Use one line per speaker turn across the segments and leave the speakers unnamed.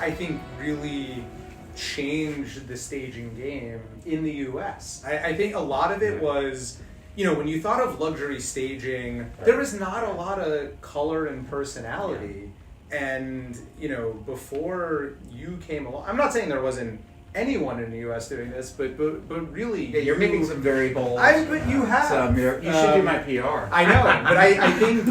I think, really changed the staging game in the US. I think a lot of it was, when you thought of luxury staging, there was not a lot of color and personality. And, before you came along, I'm not saying there wasn't anyone in the U.S. doing this, but really...
Yeah, you're making some very bold...
But you have.
You should do my PR.
I know, but I think,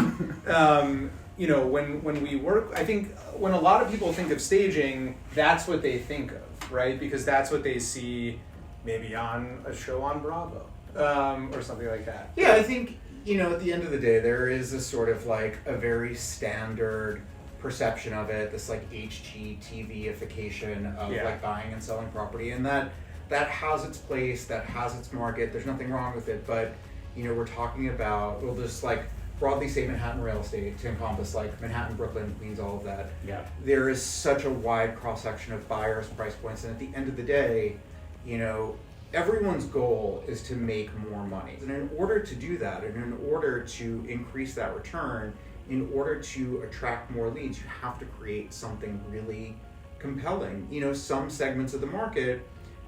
when we work, I think when a lot of people think of staging, that's what they think of, right? Because that's what they see maybe on a show on Bravo, or something like that.
Yeah, I think, at the end of the day, there is a sort of like a very standard perception of it, this like HGTV-ification of like buying and selling property, and that has its place, that has its market. There's nothing wrong with it, but we're talking about, we'll just like broadly say Manhattan real estate to encompass like Manhattan, Brooklyn, Queens, all of that.
Yeah.
There is such a wide cross section of buyers, price points, and at the end of the day, everyone's goal is to make more money. And in order to do that, and in order to increase that return, in order to attract more leads, you have to create something really compelling. Some segments of the market,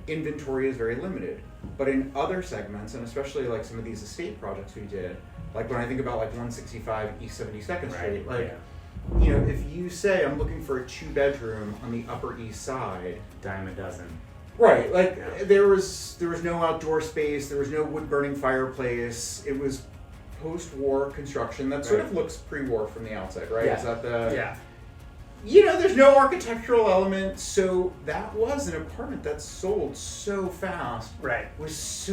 inventory is very limited. But in other segments, and especially like some of these estate projects we did, like when I think about like 165 East 72nd Street, if you say I'm looking for a 2-bedroom on the Upper East Side,
dime a dozen.
Right, there was no outdoor space, there was no wood-burning fireplace, it was post-war construction that sort of looks pre-war from the outside, right?
Yeah.
Is that there's no architectural element, so that was an apartment that sold so fast.
Right.
It was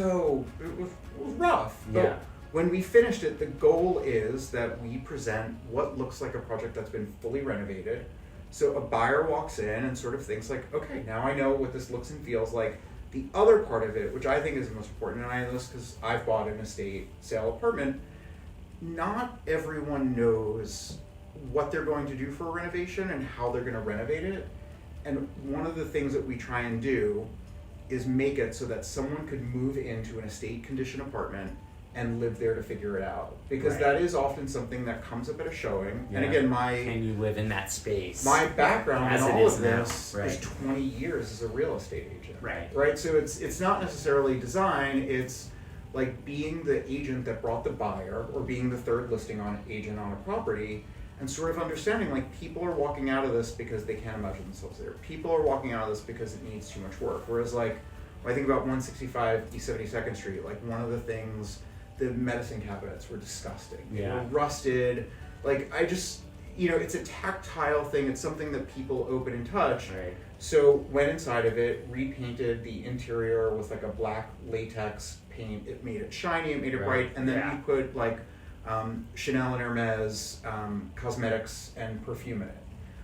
rough.
Yeah.
But when we finished it, the goal is that we present what looks like a project that's been fully renovated. So a buyer walks in and sort of thinks like, okay, now I know what this looks and feels like. The other part of it, which I think is the most important, and I know this because I've bought an estate sale apartment, not everyone knows what they're going to do for a renovation and how they're going to renovate it. And one of the things that we try and do is make it so that someone could move into an estate condition apartment and live there to figure it out. Because that is often something that comes up at a showing. Yeah. And again,
can you live in that space?
My background in all of this
now.
is 20 years as a real estate agent.
Right.
So it's not necessarily design, it's like being the agent that brought the buyer or being the third listing agent on a property, and sort of understanding like people are walking out of this because they can't imagine themselves there. People are walking out of this because it needs too much work. Whereas like when I think about 165 East 72nd Street, like one of the things, the medicine cabinets were disgusting. They were rusted. Like I just, it's a tactile thing. It's something that people open and touch.
Right.
So went inside of it, repainted the interior with like a black latex paint. It made it shiny, it made it bright, and then we put like Chanel and Hermes cosmetics and perfume in it.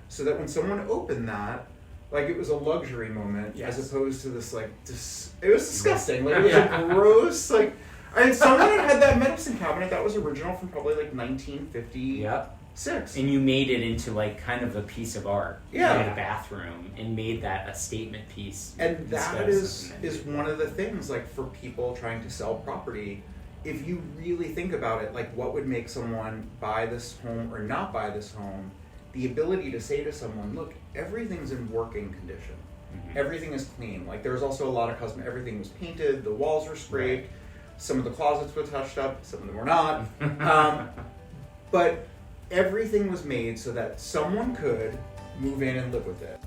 So that when someone opened that, like it was a luxury moment as opposed to this like, it was disgusting. Like it was a gross, like, and someone had that medicine cabinet that was original from probably like 1956.
And you made it into like kind of a piece of art in a bathroom and made that a statement piece.
And that is one of the things, like for people trying to sell property, if you really think about it, like what would make someone buy this home or not buy this home, the ability to say to someone, look, everything's in working condition. Mm-hmm. Everything is clean. Like there was also a lot of everything was painted, the walls were scraped, some of the closets were touched up, some of them were not. But everything was made so that someone could move in and live with it.